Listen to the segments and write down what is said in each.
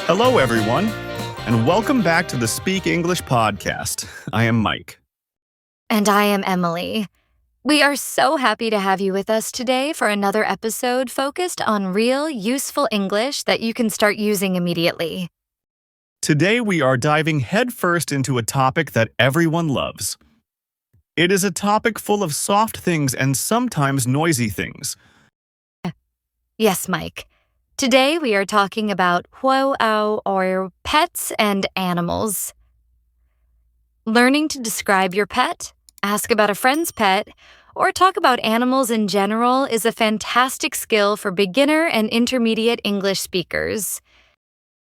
Hello, everyone, and welcome back to the Speak English podcast. I am Mike. And I am Emily. We are so happy to have you with us today for another episode focused on real, useful English that you can start using immediately. Today, we are diving headfirst into a topic that everyone loves. It is a topic full of soft things and sometimes noisy things. Yes, Mike. Today, we are talking about huao or pets and animals. Learning to describe your pet, ask about a friend's pet, or talk about animals in general is a fantastic skill for beginner and intermediate English speakers.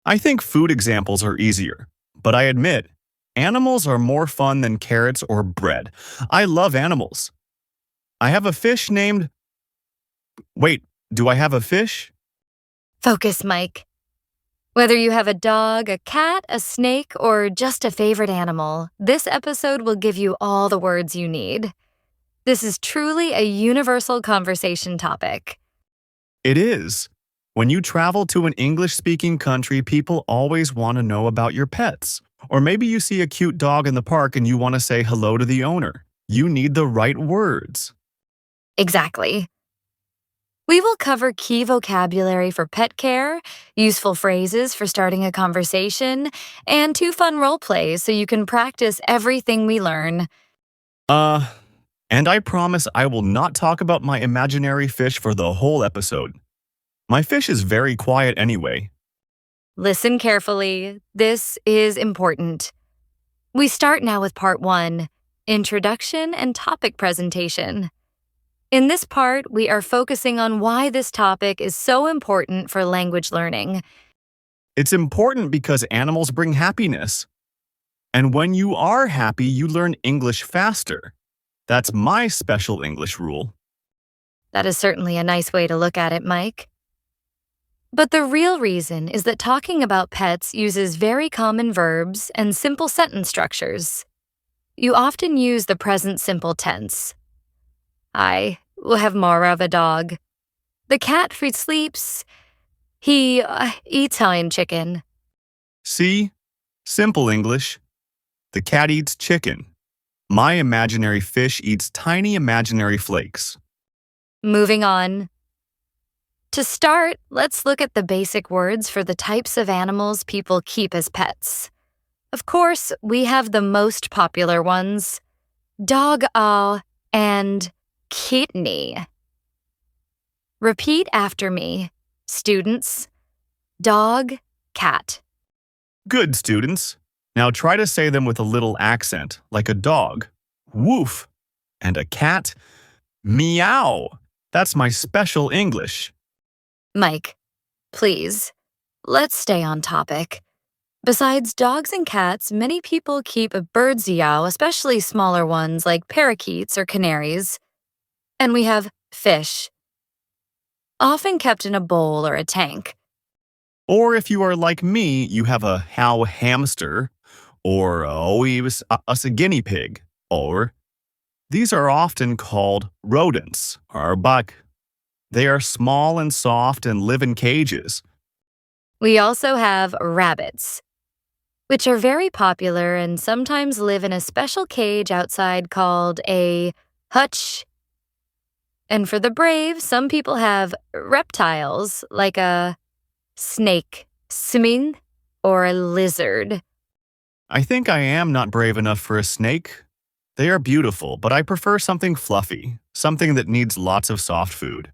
I think food examples are easier, but I admit, animals are more fun than carrots or bread. I love animals. I have a fish named... Wait, do I have a fish? Focus, Mike. Whether you have a dog, a cat, a snake, or just a favorite animal, this episode will give you all the words you need. This is truly a universal conversation topic. It is. When you travel to an English-speaking country, people always want to know about your pets. Or maybe you see a cute dog in the park and you want to say hello to the owner. You need the right words. Exactly. We will cover key vocabulary for pet care, useful phrases for starting a conversation, and 2 fun role plays so you can practice everything we learn. And I promise I will not talk about my imaginary fish for the whole episode. My fish is very quiet anyway. Listen carefully. This is important. We start now with part 1, Introduction and Topic Presentation. In this part, we are focusing on why this topic is so important for language learning. It's important because animals bring happiness. And when you are happy, you learn English faster. That's my special English rule. That is certainly a nice way to look at it, Mike. But the real reason is that talking about pets uses very common verbs and simple sentence structures. You often use the present simple tense. I will have more of a dog. The cat sleeps. He eats Italian chicken. See? Simple English. The cat eats chicken. My imaginary fish eats tiny imaginary flakes. Moving on. To start, let's look at the basic words for the types of animals people keep as pets. Of course, we have the most popular ones, dog and kidney. Repeat after me, students. Dog, cat. Good, students. Now try to say them with a little accent, like a dog. Woof. And a cat. Meow. That's my special English. Mike, please, let's stay on topic. Besides dogs and cats, many people keep birds, especially smaller ones like parakeets or canaries. And we have fish, often kept in a bowl or a tank. Or if you are like me, you have a hamster, or a guinea pig, or these are often called rodents, or buck. They are small and soft and live in cages. We also have rabbits, which are very popular and sometimes live in a special cage outside called a hutch. And for the brave, some people have reptiles like a snake, simin, or a lizard. I think I am not brave enough for a snake. They are beautiful, but I prefer something fluffy, something that needs lots of soft food.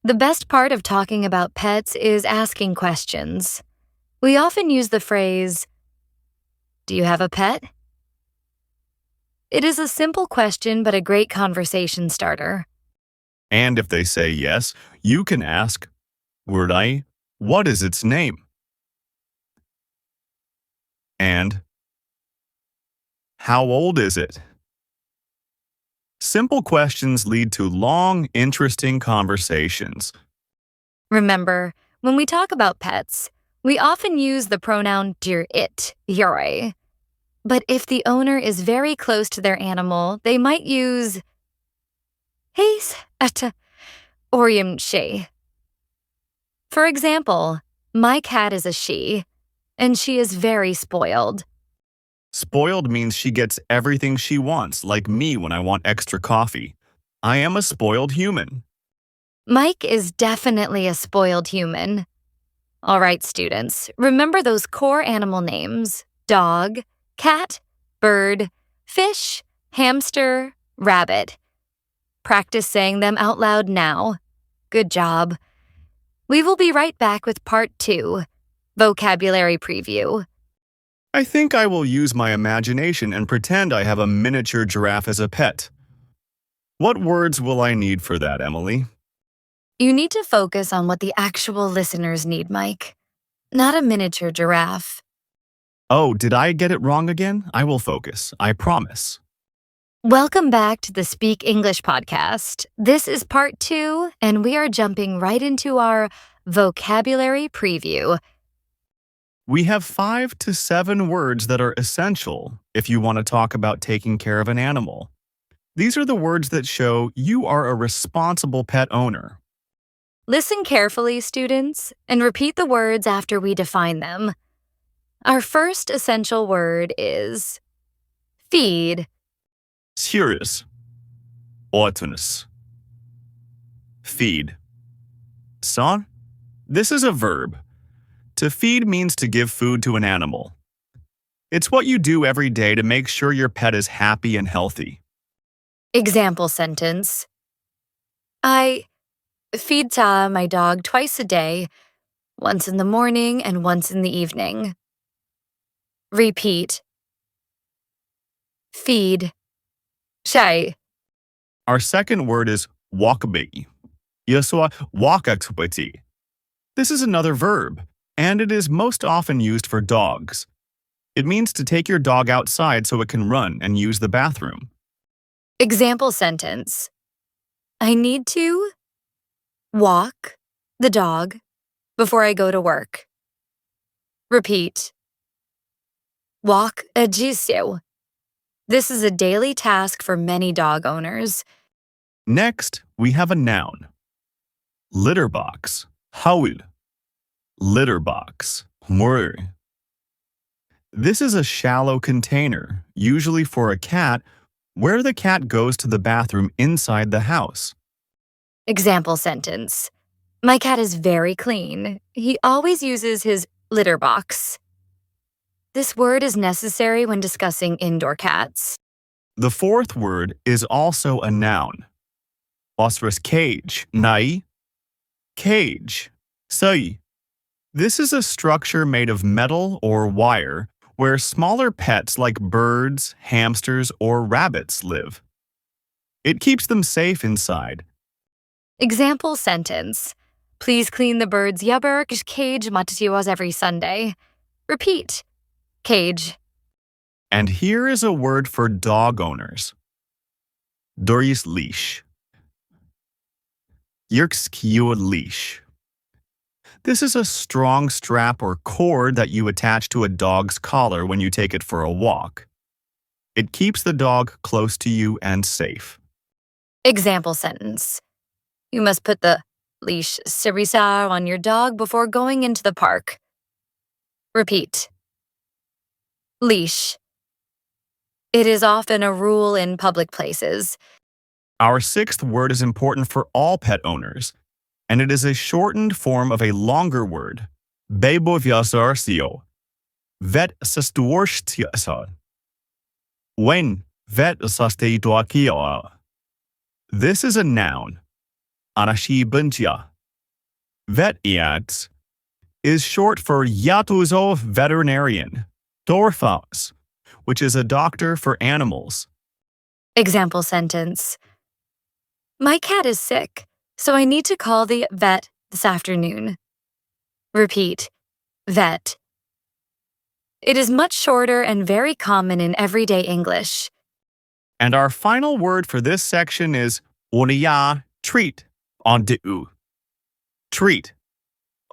The best part of talking about pets is asking questions. We often use the phrase, "Do you have a pet?" It is a simple question but a great conversation starter. And if they say yes, you can ask, what is its name? And, how old is it? Simple questions lead to long, interesting conversations. Remember, when we talk about pets, we often use the pronoun dir it, yore. But if the owner is very close to their animal, they might use heis at orium she. For example, My cat is a she, and she is very spoiled. Spoiled means she gets everything she wants, like me when I want extra coffee. I am a spoiled human. Mike is definitely a spoiled human. All right, students, remember those core animal names: dog, cat, bird, fish, hamster, rabbit. Practice saying them out loud now. Good job. We will be right back with Part 2, Vocabulary Preview. I think I will use my imagination and pretend I have a miniature giraffe as a pet. What words will I need for that, Emily? You need to focus on what the actual listeners need, Mike. Not a miniature giraffe. Oh, did I get it wrong again? I will focus, I promise. Welcome back to the Speak English podcast. This is Part 2, and we are jumping right into our vocabulary preview. We have 5 to 7 words that are essential if you want to talk about taking care of an animal. These are the words that show you are a responsible pet owner. Listen carefully, students, and repeat the words after we define them. Our first essential word is feed. Serious. Autumnus. Feed. Son, this is a verb. To feed means to give food to an animal. It's what you do every day to make sure your pet is happy and healthy. Example sentence. I feed my dog twice a day, once in the morning and once in the evening. Repeat. Feed. Shay. Our second word is walkaby. Yaswa wakakbati. This is another verb, and it is most often used for dogs. It means to take your dog outside so it can run and use the bathroom. Example sentence. I need to walk the dog before I go to work. Repeat. Walk a jiseo. This is a daily task for many dog owners. Next, we have a noun. Litter box. Haul. Litter box. Mur. This is a shallow container, usually for a cat, where the cat goes to the bathroom inside the house. Example sentence. My cat is very clean. He always uses his litter box. This word is necessary when discussing indoor cats. The fourth word is also a noun. Phosphorus cage. Nai. Cage. Sai. This is a structure made of metal or wire where smaller pets like birds, hamsters, or rabbits live. It keeps them safe inside. Example sentence. Please clean the bird's yabberg cage matiwas every Sunday. Repeat. Cage. And here is a word for dog owners. Doris leash. Yerkskio leash. This is a strong strap or cord that you attach to a dog's collar when you take it for a walk. It keeps the dog close to you and safe. Example sentence. You must put the leash sirisar on your dog before going into the park. Repeat. Leash. It is often a rule in public places. Our sixth word is important for all pet owners, and it is a shortened form of a longer word, bebovyasarcio, vet sastuorshtiasar. When vet sasteituakia. This is a noun, anashibuntia. Vet iats is short for yatuzo veterinarian, dorfaus, which is a doctor for animals. Example sentence. My cat is sick, so I need to call the vet this afternoon. Repeat. Vet. It is much shorter and very common in everyday English. And our final word for this section is onia treat on du. Treat.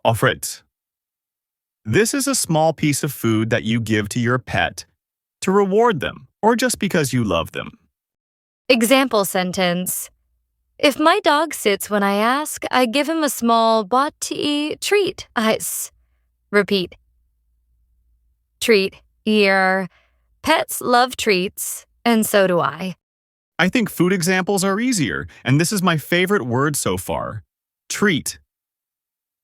Offrit. This is a small piece of food that you give to your pet to reward them or just because you love them. Example sentence. If my dog sits when I ask, I give him a small bati treat. Ice. Repeat. Treat. Your pets love treats, and so do I. I think food examples are easier, and this is my favorite word so far. Treat.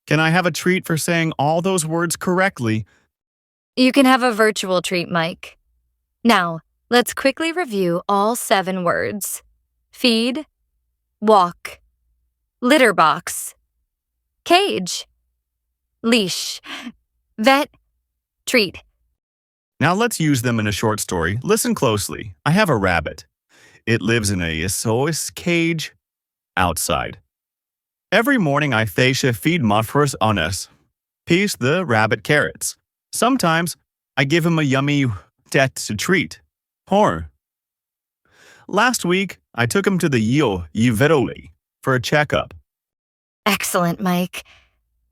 Can I have a treat for saying all those words correctly? You can have a virtual treat, Mike. Now, let's quickly review all 7 words. Feed, walk, litter box, cage, leash, vet, treat. Now let's use them in a short story. Listen closely. I have a rabbit. It lives in a SOS cage outside. Every morning I feed my first honest. Piece the rabbit carrots. Sometimes I give him a yummy to treat. Or last week I took him to the veterinary for a checkup. Excellent, Mike.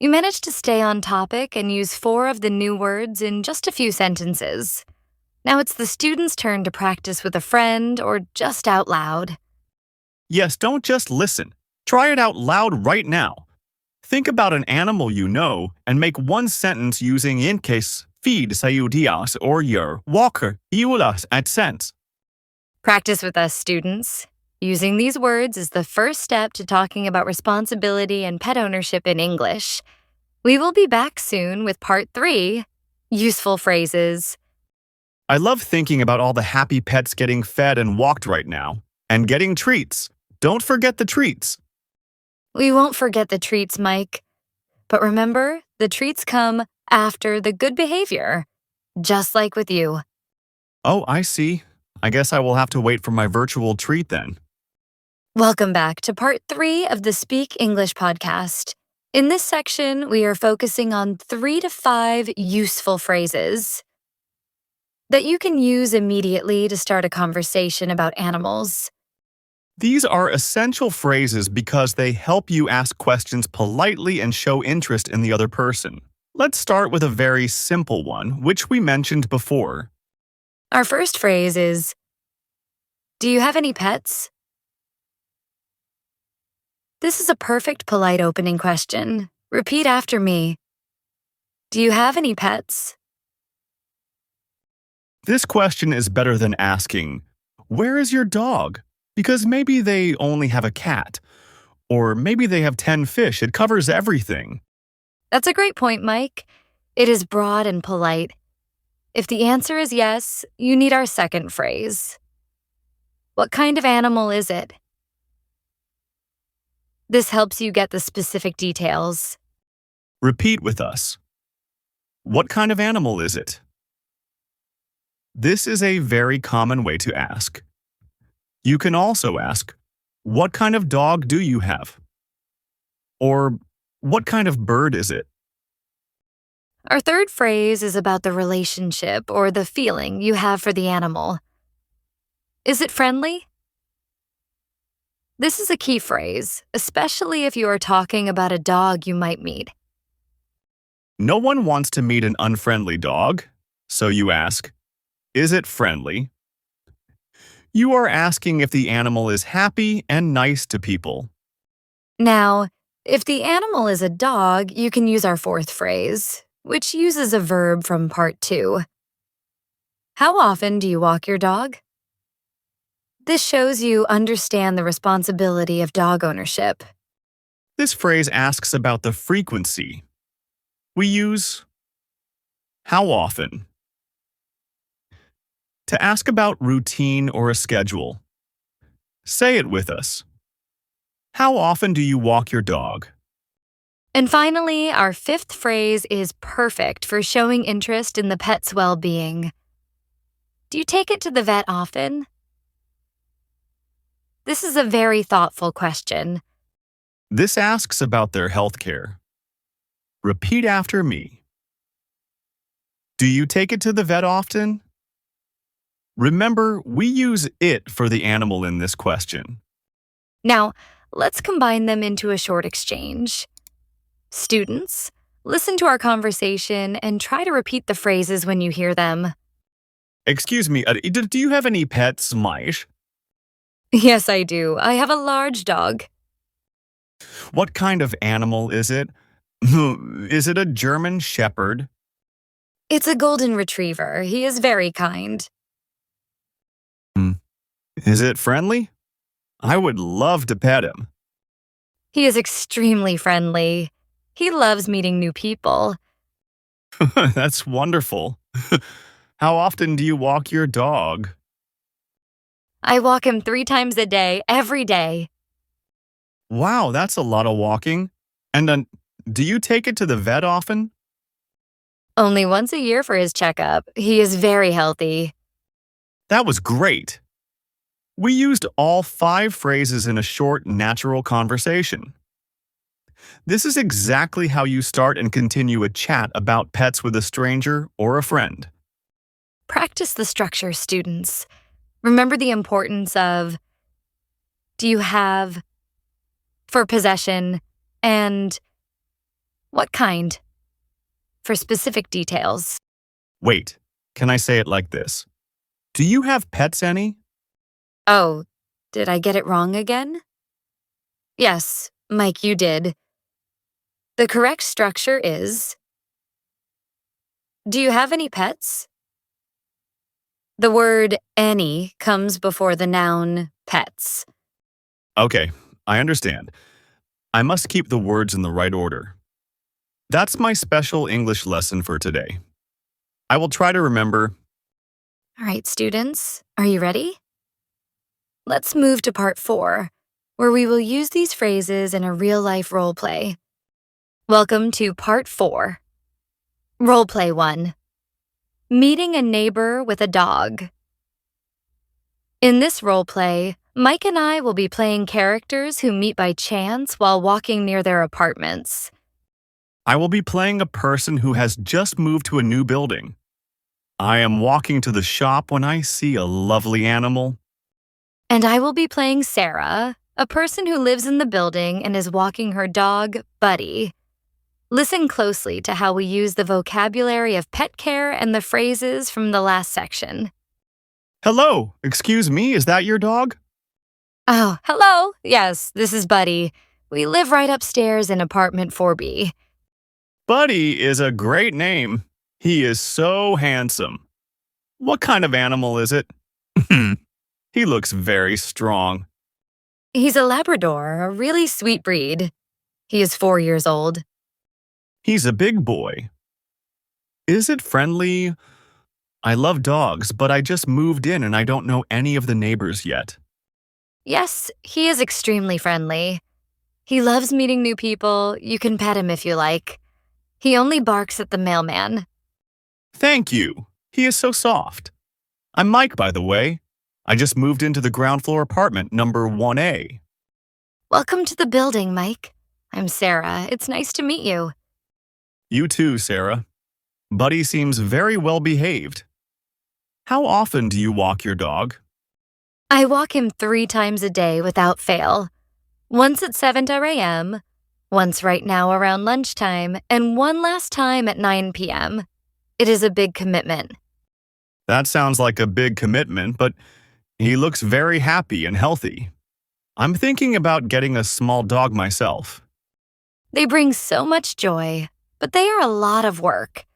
You managed to stay on topic and use 4 of the new words in just a few sentences. Now it's the student's turn to practice with a friend or just out loud. Yes, don't just listen. Try it out loud right now. Think about an animal you know and make one sentence using in case feed sayudias or your walker iulas at sense. Practice with us, students. Using these words is the first step to talking about responsibility and pet ownership in English. We will be back soon with part 3, useful phrases. I love thinking about all the happy pets getting fed and walked right now. And getting treats. Don't forget the treats. We won't forget the treats, Mike. But remember, the treats come after the good behavior, just like with you. Oh, I see. I guess I will have to wait for my virtual treat then. Welcome back to part 3 of the Speak English podcast. In this section, we are focusing on 3 to 5 useful phrases that you can use immediately to start a conversation about animals. These are essential phrases because they help you ask questions politely and show interest in the other person. Let's start with a very simple one, which we mentioned before. Our first phrase is, do you have any pets? This is a perfect polite opening question. Repeat after me. Do you have any pets? This question is better than asking, where is your dog? Because maybe they only have a cat. Or maybe they have 10 fish. It covers everything. That's a great point, Mike. It is broad and polite. If the answer is yes, you need our second phrase. What kind of animal is it? This helps you get the specific details. Repeat with us. What kind of animal is it? This is a very common way to ask. You can also ask, what kind of dog do you have? Or, what kind of bird is it? Our third phrase is about the relationship or the feeling you have for the animal. Is it friendly? This is a key phrase, especially if you are talking about a dog you might meet. No one wants to meet an unfriendly dog, so you ask, is it friendly? You are asking if the animal is happy and nice to people. Now, if the animal is a dog, you can use our fourth phrase, which uses a verb from part 2. How often do you walk your dog? This shows you understand the responsibility of dog ownership. This phrase asks about the frequency. We use how often. To ask about routine or a schedule. Say it with us. How often do you walk your dog? And finally, our fifth phrase is perfect for showing interest in the pet's well-being. Do you take it to the vet often? This is a very thoughtful question. This asks about their health care. Repeat after me. Do you take it to the vet often? Remember, we use it for the animal in this question. Now, let's combine them into a short exchange. Students, listen to our conversation and try to repeat the phrases when you hear them. Excuse me, do you have any pets, Leash? Yes, I do. I have a large dog. What kind of animal is it? Is it a German Shepherd? It's a golden retriever. He is very kind. Hmm. Is it friendly? I would love to pet him. He is extremely friendly. He loves meeting new people. That's wonderful. How often do you walk your dog? I walk him 3 times a day, every day. Wow, that's a lot of walking. And do you take it to the vet often? Only once a year for his checkup. He is very healthy. That was great. We used all 5 phrases in a short, natural conversation. This is exactly how you start and continue a chat about pets with a stranger or a friend. Practice the structure, students. Remember the importance of do you have, for possession, and what kind, for specific details. Wait, can I say it like this? Do you have pets any? Oh, did I get it wrong again? Yes, Mike, you did. The correct structure is do you have any pets? The word any comes before the noun pets. Okay, I understand. I must keep the words in the right order. That's my special English lesson for today. I will try to remember. All right, students, are you ready? Let's move to part 4, where we will use these phrases in a real-life role play. Welcome to part 4. Role play 1. Meeting a neighbor with a dog. In this role play, Mike and I will be playing characters who meet by chance while walking near their apartments. I will be playing a person who has just moved to a new building. I am walking to the shop when I see a lovely animal. And I will be playing Sarah, a person who lives in the building and is walking her dog, Buddy. Listen closely to how we use the vocabulary of pet care and the phrases from the last section. Hello, excuse me, is that your dog? Oh, hello. Yes, this is Buddy. We live right upstairs in apartment 4B. Buddy is a great name. He is so handsome. What kind of animal is it? He looks very strong. He's a Labrador, a really sweet breed. He is 4 years old. He's a big boy. Is it friendly? I love dogs, but I just moved in and I don't know any of the neighbors yet. Yes, he is extremely friendly. He loves meeting new people. You can pet him if you like. He only barks at the mailman. Thank you. He is so soft. I'm Mike, by the way. I just moved into the ground floor apartment number 1A. Welcome to the building, Mike. I'm Sarah. It's nice to meet you. You too, Sarah. Buddy seems very well behaved. How often do you walk your dog? I walk him 3 times a day without fail. Once at 7 a.m., once right now around lunchtime, and one last time at 9 p.m. It is a big commitment. That sounds like a big commitment, but he looks very happy and healthy. I'm thinking about getting a small dog myself. They bring so much joy, but they are a lot of work.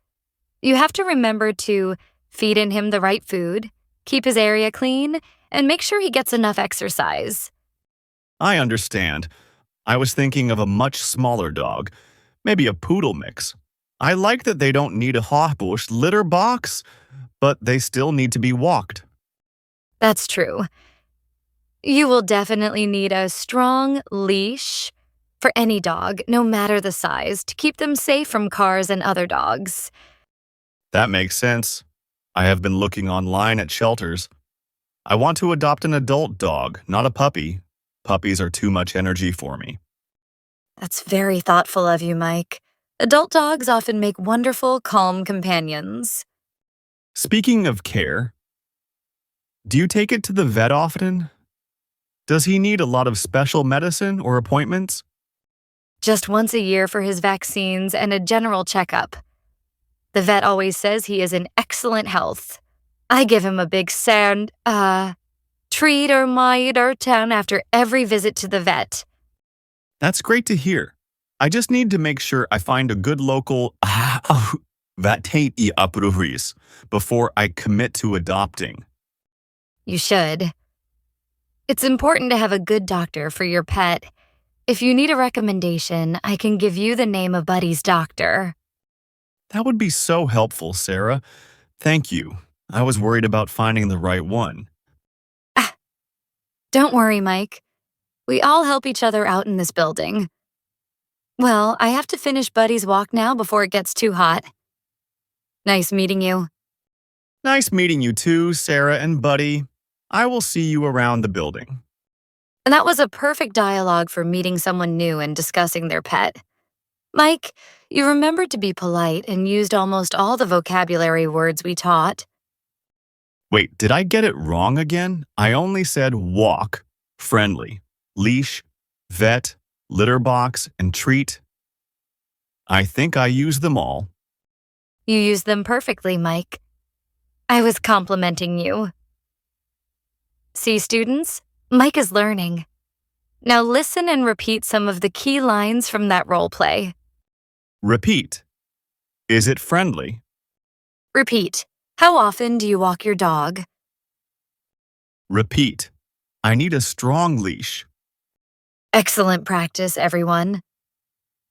You have to remember to feed in him the right food, keep his area clean, and make sure he gets enough exercise. I understand. I was thinking of a much smaller dog, maybe a poodle mix. I like that they don't need a Haarbush litter box, but they still need to be walked. That's true. You will definitely need a strong leash for any dog, no matter the size, to keep them safe from cars and other dogs. That makes sense. I have been looking online at shelters. I want to adopt an adult dog, not a puppy. Puppies are too much energy for me. That's very thoughtful of you, Mike. Adult dogs often make wonderful, calm companions. Speaking of care, do you take it to the vet often? Does he need a lot of special medicine or appointments? Just once a year for his vaccines and a general checkup. The vet always says he is in excellent health. I give him a big treat or mite or 10 after every visit to the vet. That's great to hear. I just need to make sure I find a good local vet before I commit to adopting. You should. It's important to have a good doctor for your pet. If you need a recommendation, I can give you the name of Buddy's doctor. That would be so helpful, Sarah. Thank you. I was worried about finding the right one. Don't worry, Mike. We all help each other out in this building. Well, I have to finish Buddy's walk now before it gets too hot. Nice meeting you. Nice meeting you too, Sarah and Buddy. I will see you around the building. And that was a perfect dialogue for meeting someone new and discussing their pet. Mike, you remembered to be polite and used almost all the vocabulary words we taught. Wait, did I get it wrong again? I only said walk, friendly, leash, vet, litter box, and treat. I think I used them all. You used them perfectly, Mike. I was complimenting you. See, students? Mike is learning. Now listen and repeat some of the key lines from that role play. Repeat. Is it friendly? Repeat. How often do you walk your dog? Repeat. I need a strong leash. Excellent practice, everyone.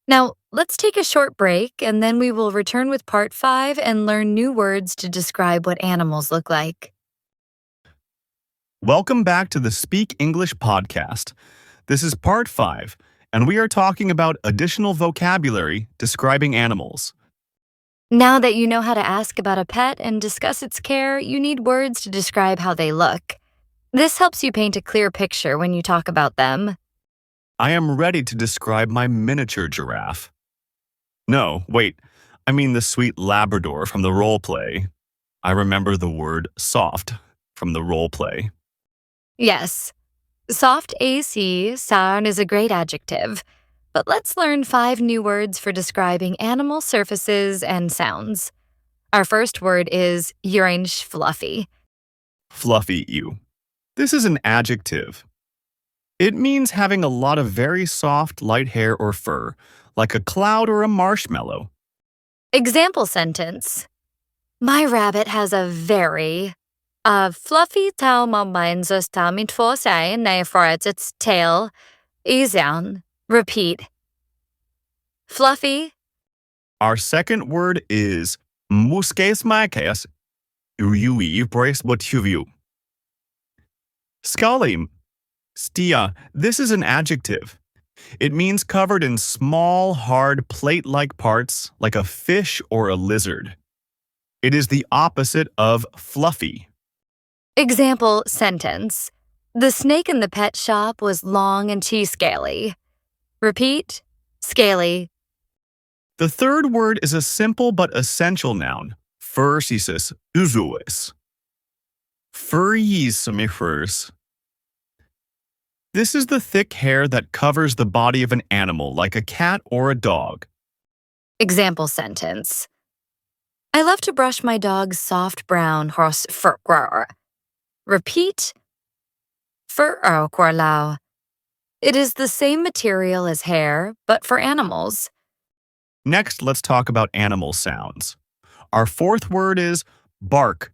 Now, let's take a short break and then we will return with part 5 and learn new words to describe what animals look like. Welcome back to the Speak English podcast. This is part 5, and we are talking about additional vocabulary describing animals. Now that you know how to ask about a pet and discuss its care, you need words to describe how they look. This helps you paint a clear picture when you talk about them. I am ready to describe my miniature giraffe. No, wait, I mean the sweet Labrador from the role play. I remember the word soft from the role play. Yes, soft AC sound is a great adjective. But let's learn 5 new words for describing animal surfaces and sounds. Our first word is orange fluffy. Fluffy you. This is an adjective. It means having a lot of very soft, light hair or fur, like a cloud or a marshmallow. Example sentence. My rabbit has a very fluffy tail med min två sig när för its tail is down. Repeat. Fluffy. Our second word is muskesmakas ui brace what you. Scaly. Stia, this is an adjective. It means covered in small, hard, plate-like parts like a fish or a lizard. It is the opposite of fluffy. Example sentence. The snake in the pet shop was long and scaly. Repeat. Scaly. The third word is a simple but essential noun. Fursisis usuis. Furries furs. This is the thick hair that covers the body of an animal like a cat or a dog. Example sentence. I love to brush my dog's soft brown horse fur. Repeat. Fur. It is the same material as hair, but for animals. Next, let's talk about animal sounds. Our fourth word is bark.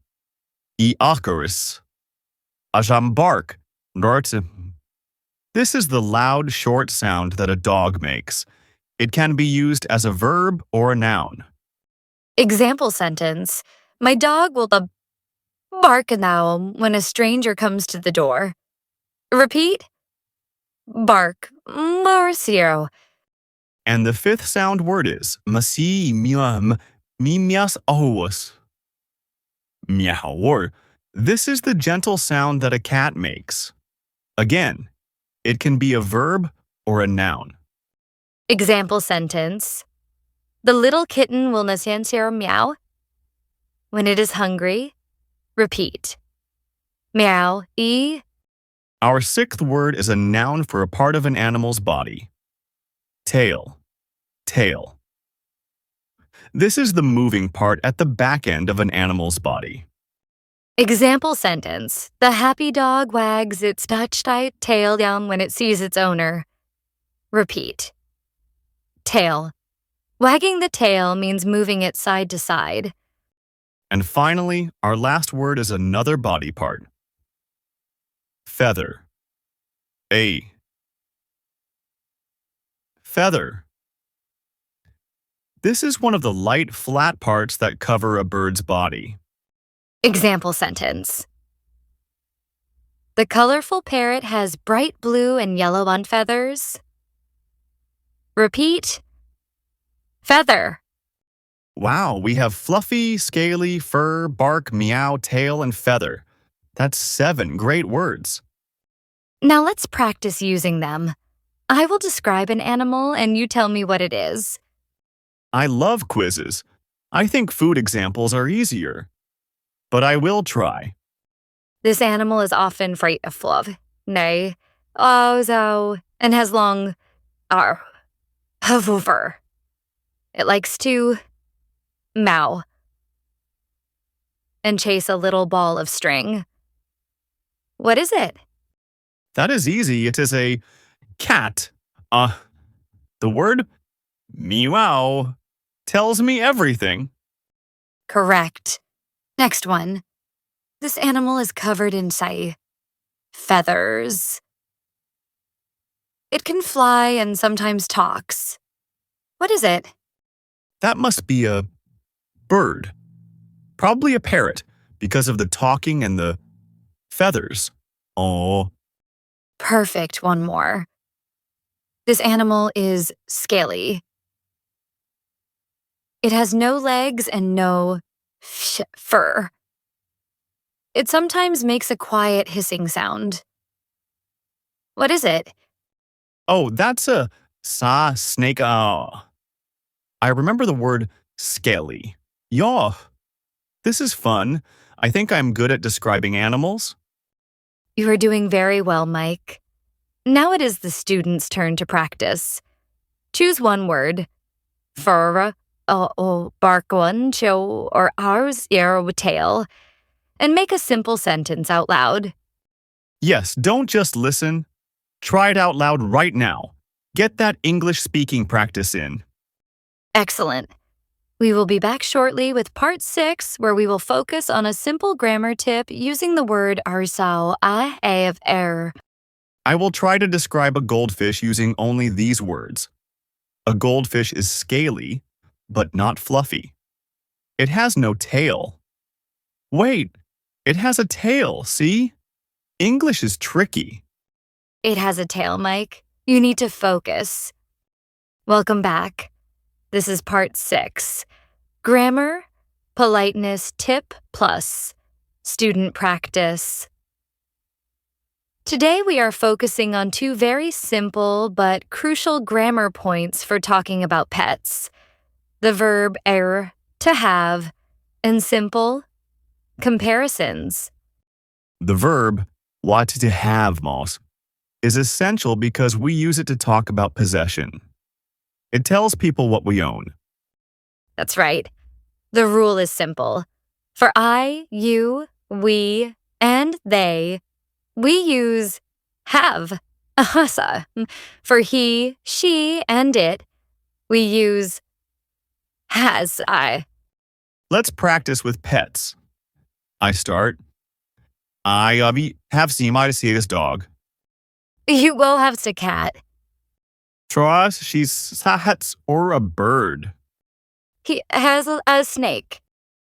Iacaris. Ajam bark. This is the loud, short sound that a dog makes. It can be used as a verb or a noun. Example sentence. My dog will bark now when a stranger comes to the door. Repeat. Bark. Marcio. And the fifth sound word is masi miam mimias ahus. Meow. This is the gentle sound that a cat makes. Again, it can be a verb or a noun. Example sentence. The little kitten will nasensier meow. When it is hungry, repeat. Meow. Our sixth word is a noun for a part of an animal's body. Tail. Tail. This is the moving part at the back end of an animal's body. Example sentence. The happy dog wags its touch-tight tail down when it sees its owner. Repeat. Tail. Wagging the tail means moving it side to side. And finally, our last word is another body part. Feather. A. Feather. This is one of the light, flat parts that cover a bird's body. Example sentence. The colorful parrot has bright blue and yellow on feathers. Repeat. Feather. Wow, we have fluffy, scaly, fur, bark, meow, tail, and feather. That's 7 great words. Now let's practice using them. I will describe an animal and you tell me what it is. I love quizzes. I think food examples are easier. But I will try. This animal is often afraid of fluff, nay, also, and has long, fur. It likes to meow and chase a little ball of string. What is it? That is easy. It is a cat. The word meow tells me everything. Correct. Next one. This animal is covered in, say, feathers. It can fly and sometimes talks. What is it? That must be a bird. Probably a parrot because of the talking and the feathers. Oh. Perfect, one more. This animal is scaly. It has no legs and no fur. It sometimes makes a quiet hissing sound. What is it? Oh, that's a snake. I remember the word scaly. Yaw. This is fun. I think I'm good at describing animals. You are doing very well, Mike. Now it is the student's turn to practice. Choose one word. Fur, bark one, show, or ours, ear, tail, and make a simple sentence out loud. Yes, don't just listen. Try it out loud right now. Get that English speaking practice in. Excellent. We will be back shortly with part 6, where we will focus on a simple grammar tip using the word arsau, of error. I will try to describe a goldfish using only these words. A goldfish is scaly, but not fluffy. It has no tail. Wait, it has a tail, see? English is tricky. It has a tail, Mike. You need to focus. Welcome back. This is part 6. Grammar, politeness tip plus student practice. Today we are focusing on 2 very simple but crucial grammar points for talking about pets. The verb er, to have, and simple comparisons. The verb, what to have, Moss, is essential because we use it to talk about possession. It tells people what we own. That's right. The rule is simple. For I, you, we, and they, we use have. Ahasa. For he, she, and it, we use has I. Let's practice with pets. I start. I have seen my see this dog. You will have a cat. Trust she's hats or a bird. He has a snake.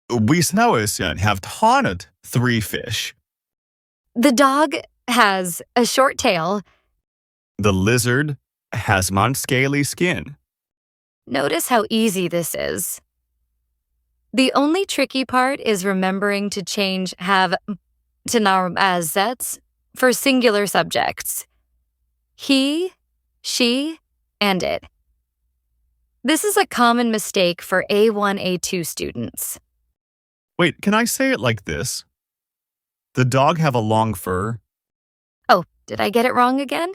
We snowers have taunted 3 fish. The dog has a short tail. The lizard has scaly skin. Notice how easy this is. The only tricky part is remembering to change have to noun as sets for singular subjects. He, she, and it. This is a common mistake for A1, A2 students. Wait, can I say it like this? The dog have a long fur. Oh, did I get it wrong again?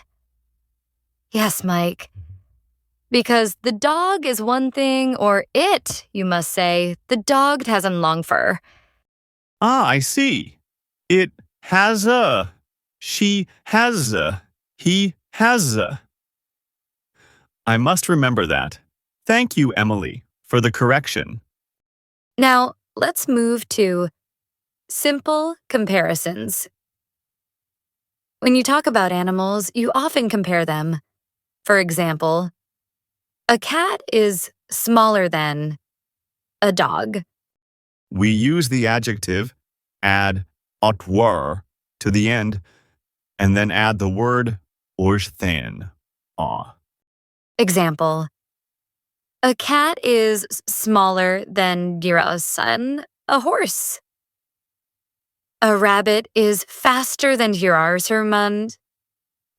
Yes, Mike. Because the dog is one thing, or it, you must say, the dog has a long fur. Ah, I see. It has a. She has a. He has a. I must remember that. Thank you, Emily, for the correction. Now, let's move to simple comparisons. When you talk about animals, you often compare them. For example, a cat is smaller than a dog. We use the adjective add atwar to the end and then add the word than. Example, a cat is smaller than your son, a horse. A rabbit is faster than your Hermund,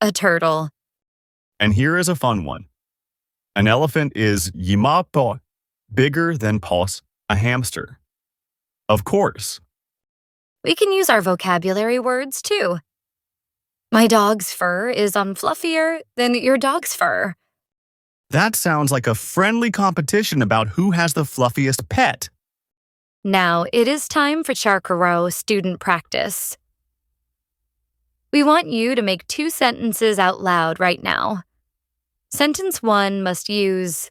a turtle. And here is a fun one. An elephant is yimapo, bigger than pos, a hamster. Of course. We can use our vocabulary words too. My dog's fur is fluffier than your dog's fur. That sounds like a friendly competition about who has the fluffiest pet. Now it is time for Charcaro student practice. We want you to make 2 sentences out loud right now. Sentence 1 must use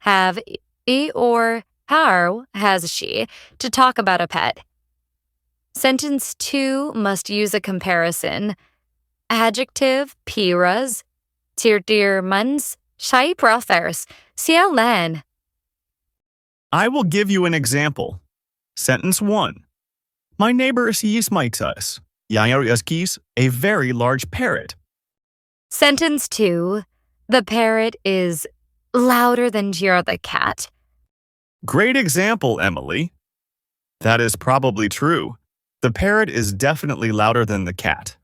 have he or how has she to talk about a pet. Sentence 2 must use a comparison. Adjective piras, tirdirmans, shai prothers, sialen. I will give you an example. Sentence 1. My neighbor sees us. Yayaskis, a very large parrot. Sentence 2. The parrot is louder than you're the cat. Great example, Emily. That is probably true. The parrot is definitely louder than the cat.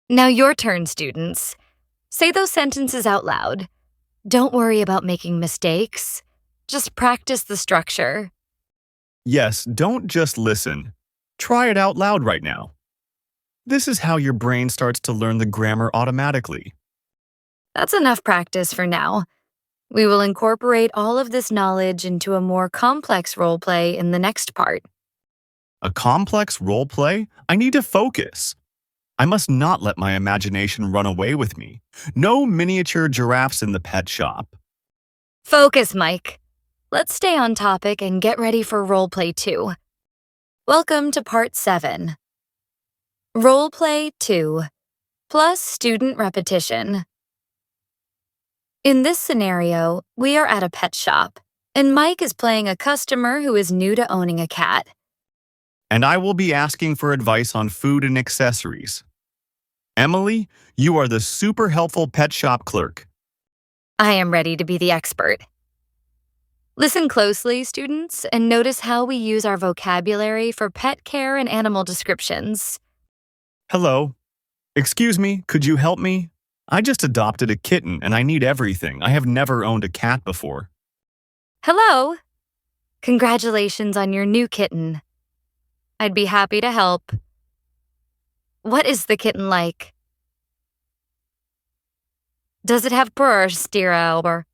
Now your turn, students. Say those sentences out loud. Don't worry about making mistakes. Just practice the structure. Yes, don't just listen. Try it out loud right now. This is how your brain starts to learn the grammar automatically. That's enough practice for now. We will incorporate all of this knowledge into a more complex role play in the next part. A complex role play? I need to focus. I must not let my imagination run away with me. No miniature giraffes in the pet shop. Focus, Mike. Let's stay on topic and get ready for role play 2. Welcome to part 7. Role play 2 plus student repetition. In this scenario, we are at a pet shop, and Mike is playing a customer who is new to owning a cat. And I will be asking for advice on food and accessories. Emily, you are the super helpful pet shop clerk. I am ready to be the expert. Listen closely, students, and notice how we use our vocabulary for pet care and animal descriptions. Hello. Excuse me, could you help me? I just adopted a kitten and I need everything. I have never owned a cat before. Hello. Congratulations on your new kitten. I'd be happy to help. What is the kitten like? Does it have purrs, dear?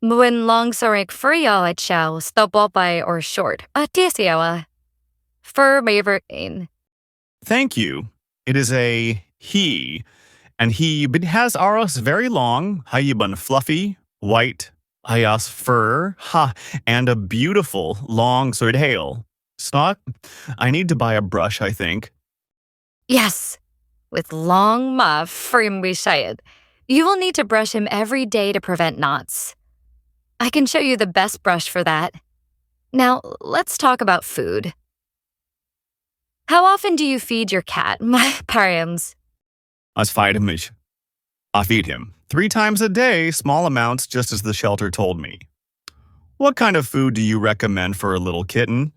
When long sorik furry at chow, stop by or short. Tisio. Fur favorite. Thank you. It is a he, and he has ours very long, hayibun fluffy, white, ayas fur, and a beautiful long sword hail. Snot, I need to buy a brush, I think. Yes, with long muff for him beside. You will need to brush him every day to prevent knots. I can show you the best brush for that. Now, let's talk about food. How often do you feed your cat? My params. I feed him 3 times a day, small amounts, just as the shelter told me. What kind of food do you recommend for a little kitten?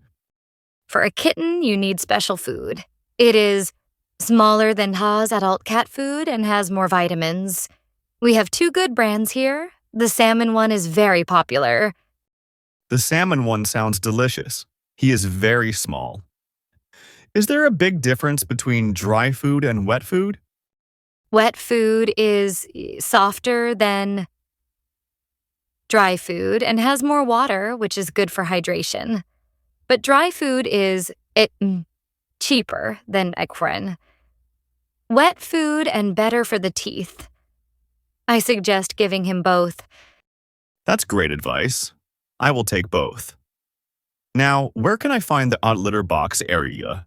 For a kitten, you need special food. It is smaller than Ha's adult cat food and has more vitamins. We have 2 good brands here. The salmon one is very popular. The salmon one sounds delicious. He is very small. Is there a big difference between dry food and wet food? Wet food is softer than dry food and has more water, which is good for hydration. But dry food is cheaper than ekren. Wet food and better for the teeth. I suggest giving him both. That's great advice. I will take both. Now, where can I find the odd litter box area?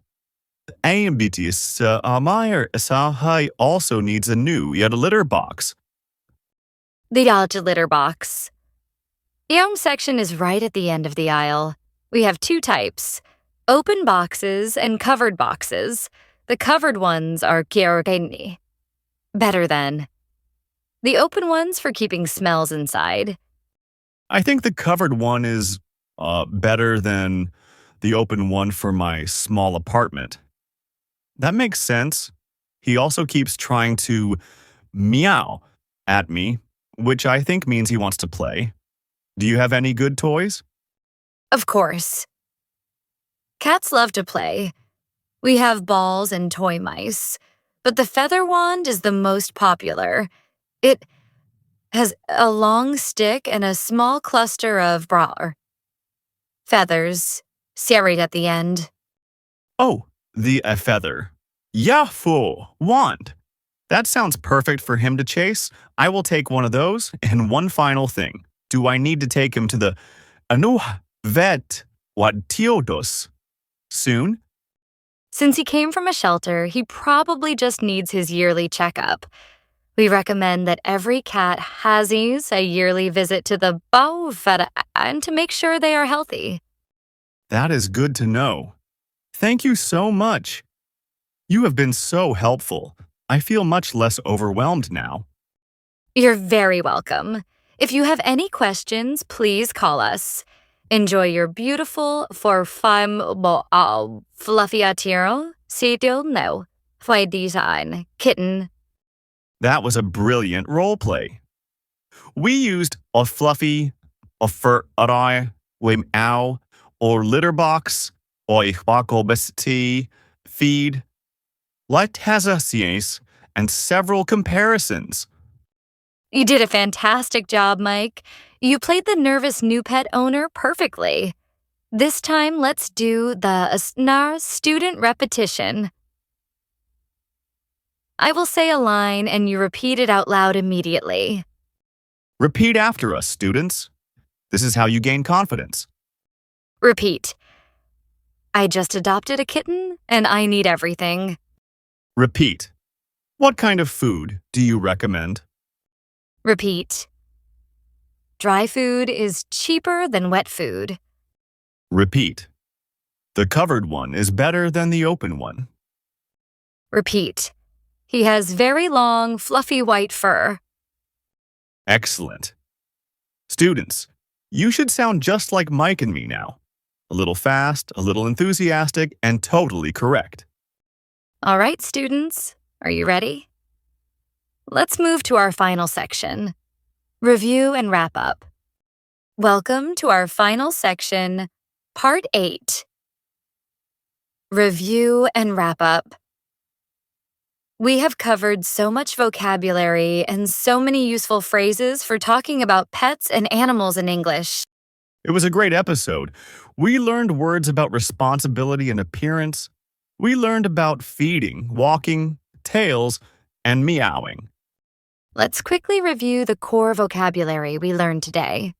AMBT's Meyer Sahai also needs a new yet a litter box. The odd litter box. The home section is right at the end of the aisle. We have two types, open boxes and covered boxes. The covered ones are kyorgeni, better than. The open ones for keeping smells inside. I think the covered one is better than the open one for my small apartment. That makes sense. He also keeps trying to meow at me, which I think means he wants to play. Do you have any good toys? Of course. Cats love to play. We have balls and toy mice, but the feather wand is the most popular. It has a long stick and a small cluster of feathers, serried at the end. Oh, the feather. Yahoo! Wand. That sounds perfect for him to chase. I will take one of those. And one final thing. Do I need to take him to the vet Tiodos soon? Since he came from a shelter, he probably just needs his yearly checkup. We recommend that every cat has a yearly visit to the vet and to make sure they are healthy. That is good to know. Thank you so much. You have been so helpful. I feel much less overwhelmed now. You're very welcome. If you have any questions, please call us. Enjoy your beautiful fluffy atiro, design kitten. That was a brilliant role play. We used a fluffy, a furry, meow, or litter box, or feed, light and several comparisons. You did a fantastic job, Mike. You played the nervous new pet owner perfectly. This time, let's do the student repetition. I will say a line and you repeat it out loud immediately. Repeat after us, students. This is how you gain confidence. Repeat. I just adopted a kitten and I need everything. Repeat. What kind of food do you recommend? Repeat. Dry food is cheaper than wet food. Repeat. The covered one is better than the open one. Repeat. He has very long, fluffy white fur. Excellent. Students, you should sound just like Mike and me now. A little fast, a little enthusiastic, and totally correct. All right, students, are you ready? Let's move to our final section, review and wrap up. Welcome to our final section, Part 8. Review and wrap up. We have covered so much vocabulary and so many useful phrases for talking about pets and animals in English. It was a great episode. We learned words about responsibility and appearance. We learned about feeding, walking, tails, and meowing. Let's quickly review the core vocabulary we learned today.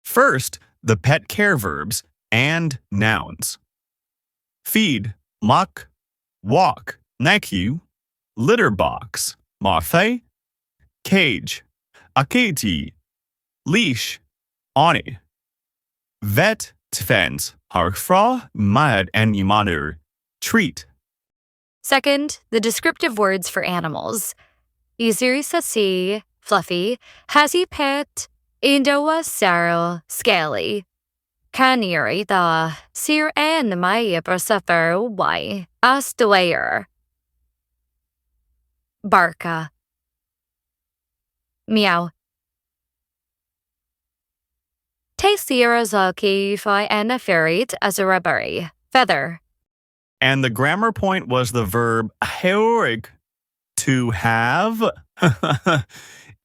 First, the pet care verbs and nouns. Feed, muck, walk, neku, litter box, mafe, cage, aketi, leash, oni, vet, fence, harfra, mad, and imaner, treat. Second, the descriptive words for animals. Isiri fluffy, hazi pet, indoa saro, scaly. Kaniri the sir and maya suffer why, astawayer. Barka. Meow. Te sirazaki fi and a ferret as a rubbery. Feather. And the grammar point was the verb heorig, to have,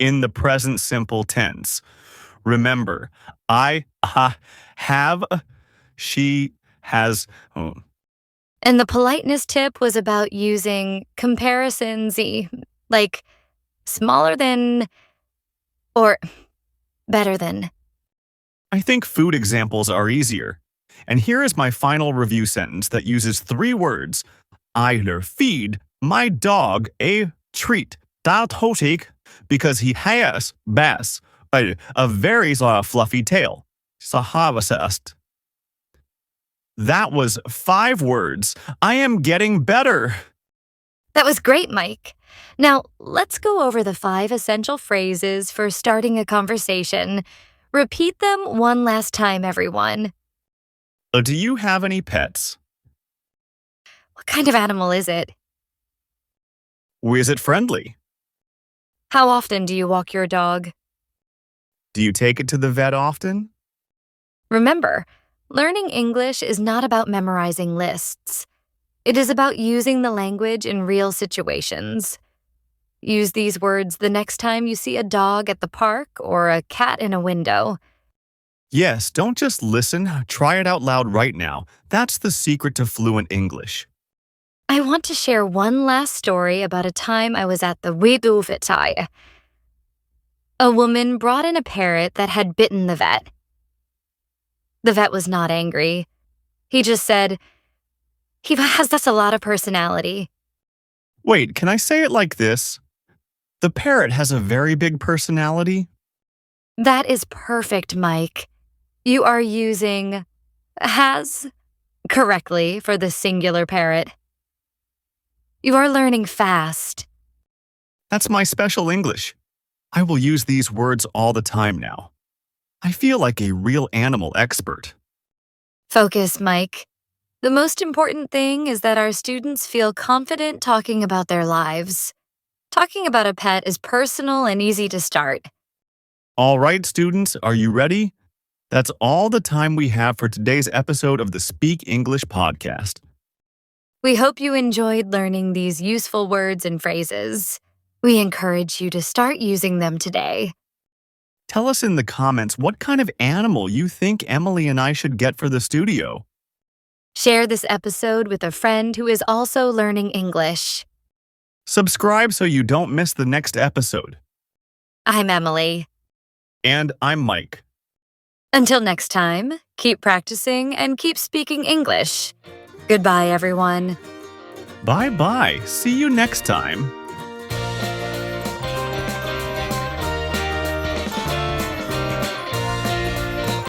in the present simple tense. Remember, I have, she has. Oh. And the politeness tip was about using comparisons, like smaller than or better than. I think food examples are easier. And here is my final review sentence that uses 3 words. I feed my dog a treat. Because he has a very fluffy tail. That was 5 words. I am getting better. That was great, Mike. Now, let's go over the 5 essential phrases for starting a conversation. Repeat them one last time, everyone. Do you have any pets? What kind of animal is it? Is it friendly? How often do you walk your dog? Do you take it to the vet often? Remember, learning English is not about memorizing lists. It is about using the language in real situations. Use these words the next time you see a dog at the park or a cat in a window. Yes, don't just listen. Try it out loud right now. That's the secret to fluent English. I want to share one last story about a time I was at the Widufitai. A woman brought in a parrot that had bitten the vet. The vet was not angry. He just said, "He has a lot of personality." Wait, can I say it like this? The parrot has a very big personality? That is perfect, Mike. You are using has correctly for the singular parrot. You are learning fast. That's my special English. I will use these words all the time now. I feel like a real animal expert. Focus, Mike. The most important thing is that our students feel confident talking about their lives. Talking about a pet is personal and easy to start. All right, students, are you ready? That's all the time we have for today's episode of the Speak English podcast. We hope you enjoyed learning these useful words and phrases. We encourage you to start using them today. Tell us in the comments what kind of animal you think Emily and I should get for the studio. Share this episode with a friend who is also learning English. Subscribe so you don't miss the next episode. I'm Emily. And I'm Mike. Until next time, keep practicing and keep speaking English. Goodbye, everyone. Bye-bye. See you next time.